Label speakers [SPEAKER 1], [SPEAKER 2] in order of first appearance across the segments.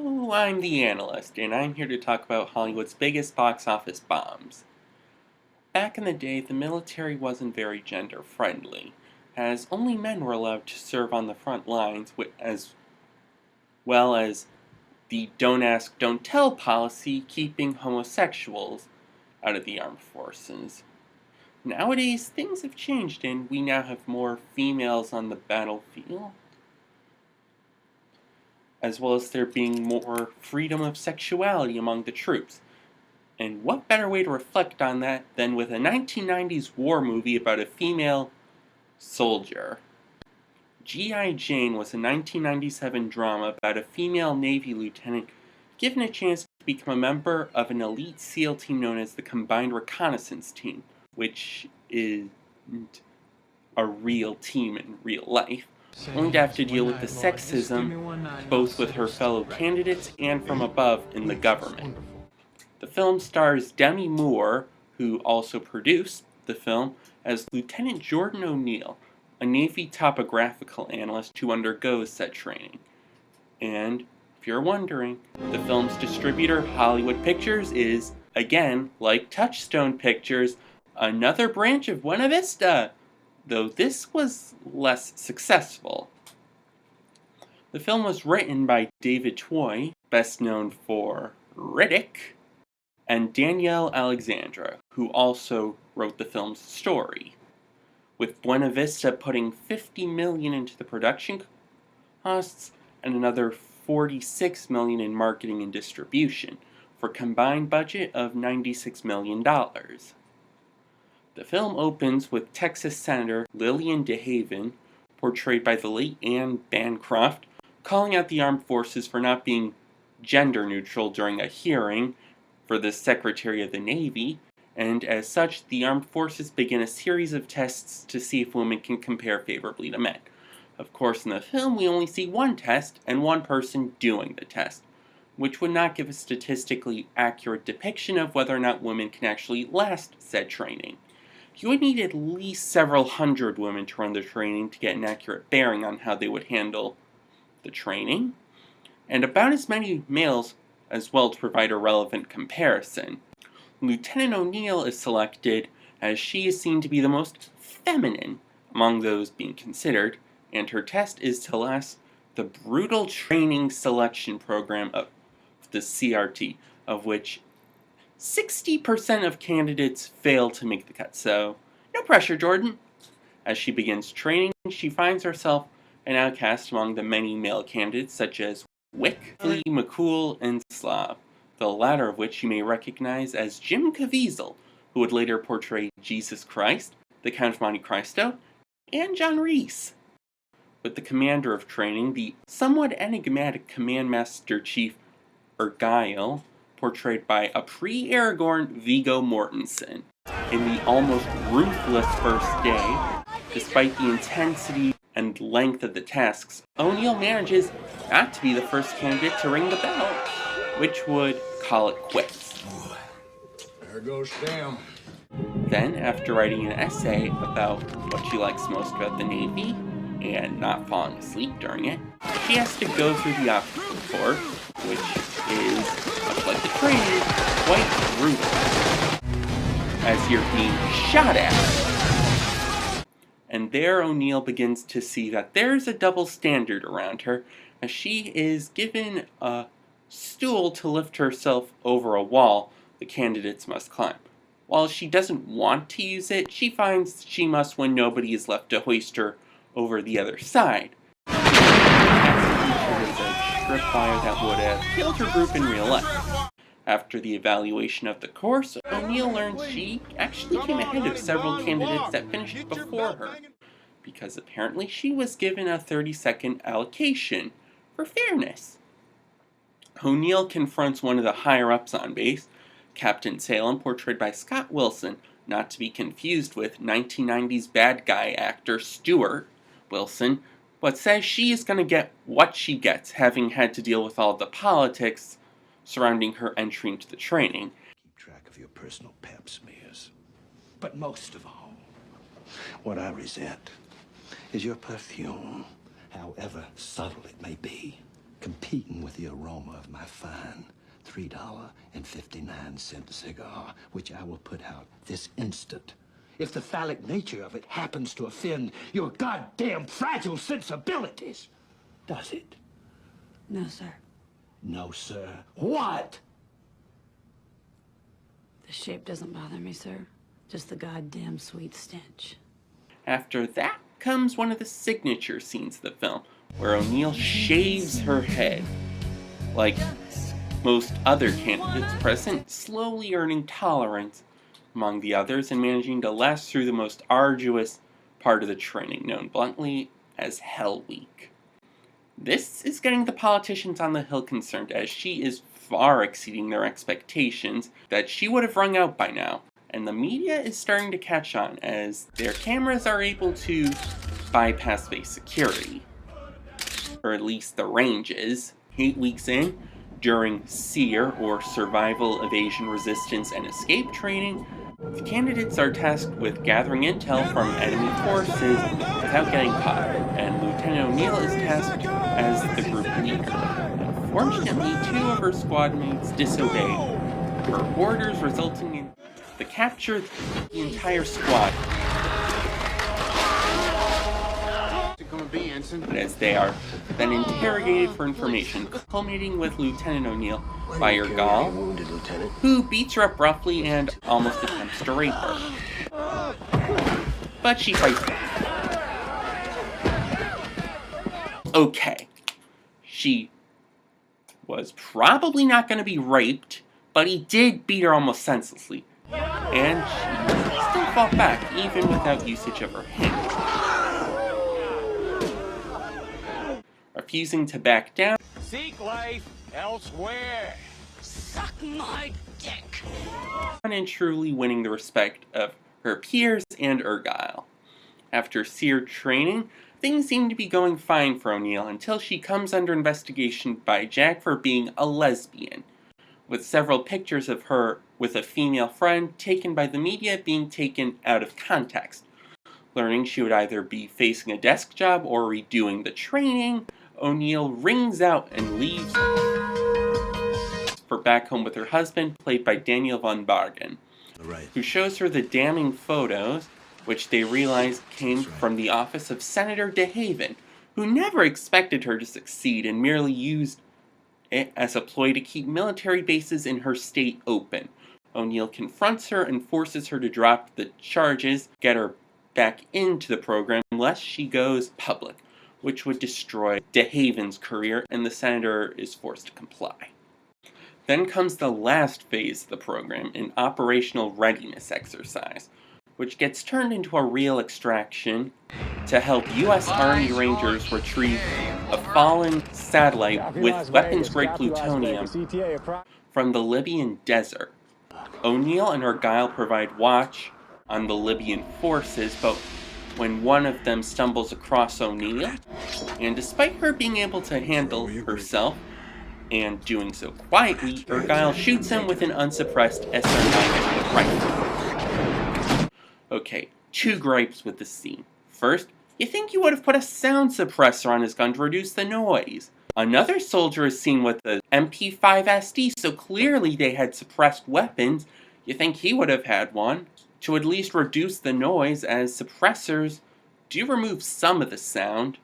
[SPEAKER 1] Oh, I'm the Analyst, and I'm here to talk about Hollywood's biggest box office bombs. Back in the day, the military wasn't very gender-friendly, as only men were allowed to serve on the front lines, as well as the don't ask, don't tell policy keeping homosexuals out of the armed forces. Nowadays, things have changed, and we now have more females on the battlefield, as well as there being more freedom of sexuality among the troops. And what better way to reflect on that than with a 1990s war movie about a female soldier? G.I. Jane was a 1997 drama about a female Navy lieutenant given a chance to become a member of an elite SEAL team known as the Combined Reconnaissance Team, which isn't a real team in real life, only to have to deal with the sexism both with her fellow candidates and from above in the government. The film stars Demi Moore, who also produced the film, as Lieutenant Jordan O'Neill, a Navy topographical analyst who undergoes said training. And, if you're wondering, the film's distributor, Hollywood Pictures, is, again, like Touchstone Pictures, another branch of Buena Vista, though this was less successful. The film was written by David Choi, best known for Riddick, and Danielle Alexandra, who also wrote the film's story, with Buena Vista putting $50 million into the production costs and another $46 million in marketing and distribution, for a combined budget of $96 million. The film opens with Texas Senator Lillian DeHaven, portrayed by the late Anne Bancroft, calling out the armed forces for not being gender neutral during a hearing for the Secretary of the Navy, and as such, the armed forces begin a series of tests to see if women can compare favorably to men. Of course, in the film, we only see one test and one person doing the test, which would not give a statistically accurate depiction of whether or not women can actually last said training. You would need at least several hundred women to run the training to get an accurate bearing on how they would handle the training, and about as many males as well to provide a relevant comparison. Lieutenant O'Neill is selected as she is seen to be the most feminine among those being considered, and her test is to last the brutal training selection program of the CRT, of which 60% of candidates fail to make the cut, so no pressure, Jordan. As she begins training, she finds herself an outcast among the many male candidates such as Wick, Flea, McCool, and Slav, the latter of which you may recognize as Jim Caviezel, who would later portray Jesus Christ, the Count of Monte Cristo, and John Reese. With the commander of training, the somewhat enigmatic Command Master Chief Ergyle, portrayed by a pre-Aragorn Viggo Mortensen. In the almost ruthless first day, despite the intensity and length of the tasks, O'Neill manages not to be the first candidate to ring the bell, which would call it quits.
[SPEAKER 2] There goes Sam.
[SPEAKER 1] Then, after writing an essay about what she likes most about the Navy, and not falling asleep during it, she has to go through the obstacle course, which is, much like the training, quite brutal, as you're being shot at. And there O'Neill begins to see that there's a double standard around her, as she is given a stool to lift herself over a wall the candidates must climb. While she doesn't want to use it, she finds she must when nobody is left to hoist her over the other side. It is a tripwire that would have killed her group in real life. After the evaluation of the course, O'Neill learns she actually came ahead of several candidates that finished before her, because apparently she was given a 30-second allocation for fairness. O'Neill confronts one of the higher-ups on base, Captain Salem, portrayed by Scott Wilson, not to be confused with 1990s bad guy actor Stuart Wilson, but says she is going to get what she gets, having had to deal with all the politics surrounding her entry into the training.
[SPEAKER 2] Keep track of your personal pap smears. But most of all, what I resent is your perfume, however subtle it may be. competing with the aroma of my fine $3.59 cigar, which I will put out this instant. If the phallic nature of it happens to offend your goddamn fragile sensibilities, does it?
[SPEAKER 3] No, sir.
[SPEAKER 2] No, sir. What?
[SPEAKER 3] The shape doesn't bother me, sir. Just the goddamn sweet stench.
[SPEAKER 1] After that comes one of the signature scenes of the film, where O'Neill shaves her head. Like most other candidates present, slowly earning tolerance among the others and managing to last through the most arduous part of the training, known bluntly as Hell Week. This is getting the politicians on the Hill concerned, as she is far exceeding their expectations that she would have rung out by now. And the media is starting to catch on, as their cameras are able to bypass base security. Or at least the range is. 8 weeks in, during SEER, or Survival, Evasion, Resistance, and Escape training, the candidates are tasked with gathering intel from enemy forces without getting caught, and Lieutenant O'Neill is tasked as the group leader. Unfortunately, 2 of her squad mates disobeyed her orders, resulting in the capture of the entire squad. As they are then interrogated for information, culminating with Lieutenant O'Neill by Ergal, who beats her up roughly and almost attempts to rape her. But she fights back. Okay, she was probably not going to be raped, but he did beat her almost senselessly. And she still fought back, even without usage of her hand. Refusing to back down,
[SPEAKER 4] Seek life elsewhere.
[SPEAKER 3] Suck my dick.
[SPEAKER 1] and truly winning the respect of her peers and Ergal. After SEER training, things seem to be going fine for O'Neill until she comes under investigation by Jack for being a lesbian, with several pictures of her with a female friend taken by the media being taken out of context. Learning she would either be facing a desk job or redoing the training, O'Neill rings out and leaves for back home with her husband, played by Daniel von Bargen, who shows her the damning photos, which they realize came from the office of Senator DeHaven, who never expected her to succeed and merely used it as a ploy to keep military bases in her state open. O'Neill confronts her and forces her to drop the charges, get her back into the program, lest she goes public, which would destroy DeHaven's career, and the senator is forced to comply. Then comes the last phase of the program, an operational readiness exercise, which gets turned into a real extraction to help U.S. Army Rangers retrieve a fallen satellite with weapons-grade plutonium from the Libyan desert. O'Neill and Argyle provide watch on the Libyan forces, but when one of them stumbles across O'Neill, and despite her being able to handle herself, and doing so quietly, Argyle shoots him with an unsuppressed SR-9 rifle. Okay, 2 gripes with the scene. First, you think you would have put a sound suppressor on his gun to reduce the noise. Another soldier is seen with the MP5SD, so clearly they had suppressed weapons. You think he would have had one to at least reduce the noise, as suppressors do remove some of the sound,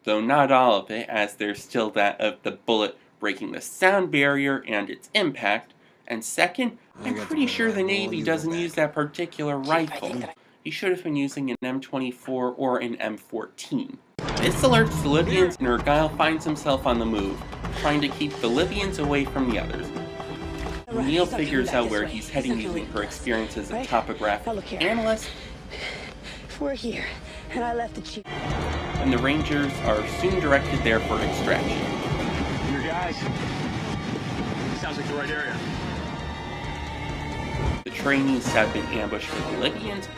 [SPEAKER 1] though not all of it, as there's still that of the bullet breaking the sound barrier and its impact. And second, I'm pretty sure the Navy doesn't use that particular rifle. He should have been using an M24 or an M14. This alerts the Libyans, and Argyle finds himself on the move, trying to keep the Libyans away from the others. O'Neill figures out where he's heading using her experience as a topographic analyst.
[SPEAKER 3] We're here, and I left the chief.
[SPEAKER 1] And the Rangers are soon directed there for extraction.
[SPEAKER 4] Your guys. Sounds like the right area.
[SPEAKER 1] The trainees have been ambushed by the Libyans.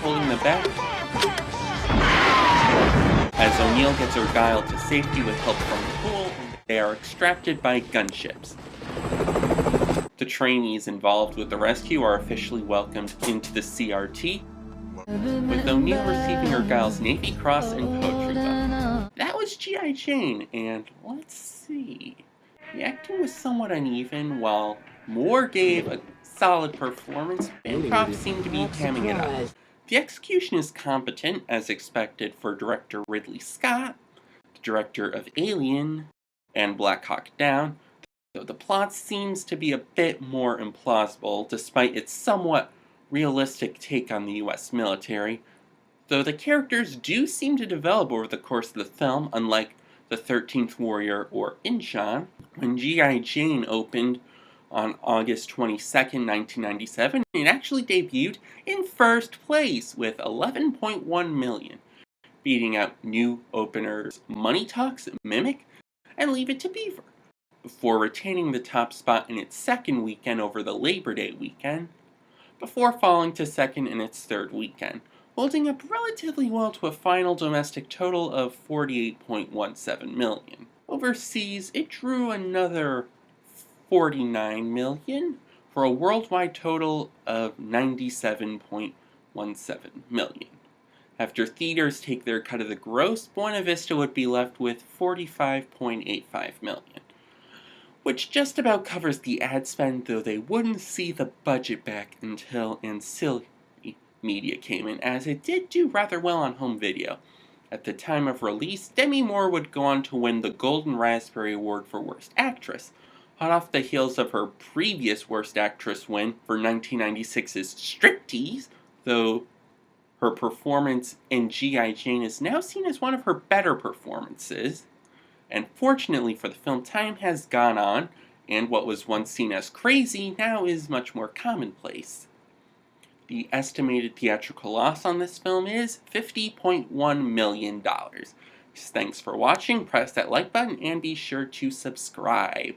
[SPEAKER 1] Pulling them back, as O'Neill gets Argyle to safety with help from the pool, they are extracted by gunships. The trainees involved with the rescue are officially welcomed into the CRT, with O'Neill receiving Argyle's Navy Cross and Poetry Book. That was G.I. Jane, and let's see. The acting was somewhat uneven. While Moore gave a solid performance, Bancroft seemed to be hamming it up. The execution is competent, as expected for director Ridley Scott, the director of Alien and Black Hawk Down, though the plot seems to be a bit more implausible despite its somewhat realistic take on the US military, though the characters do seem to develop over the course of the film, unlike The 13th Warrior or Inchon. When G.I. Jane opened on August 22nd, 1997, it actually debuted in first place with $11.1 million, beating out new openers Money Talks, Mimic, and Leave It to Beaver, before retaining the top spot in its second weekend over the Labor Day weekend, before falling to second in its third weekend, holding up relatively well to a final domestic total of $48.17 million. Overseas, it drew another $49 million, for a worldwide total of $97.17 million. After theaters take their cut of the gross, Buena Vista would be left with $45.85 million, which just about covers the ad spend, though they wouldn't see the budget back until ancillary media came in, as it did do rather well on home video. At the time of release, Demi Moore would go on to win the Golden Raspberry Award for Worst Actress, hot off the heels of her previous Worst Actress win for 1996's Striptease, though her performance in G.I. Jane is now seen as one of her better performances. And fortunately for the film, time has gone on, and what was once seen as crazy now is much more commonplace. The estimated theatrical loss on this film is $50.1 million. Thanks for watching, press that like button, and be sure to subscribe.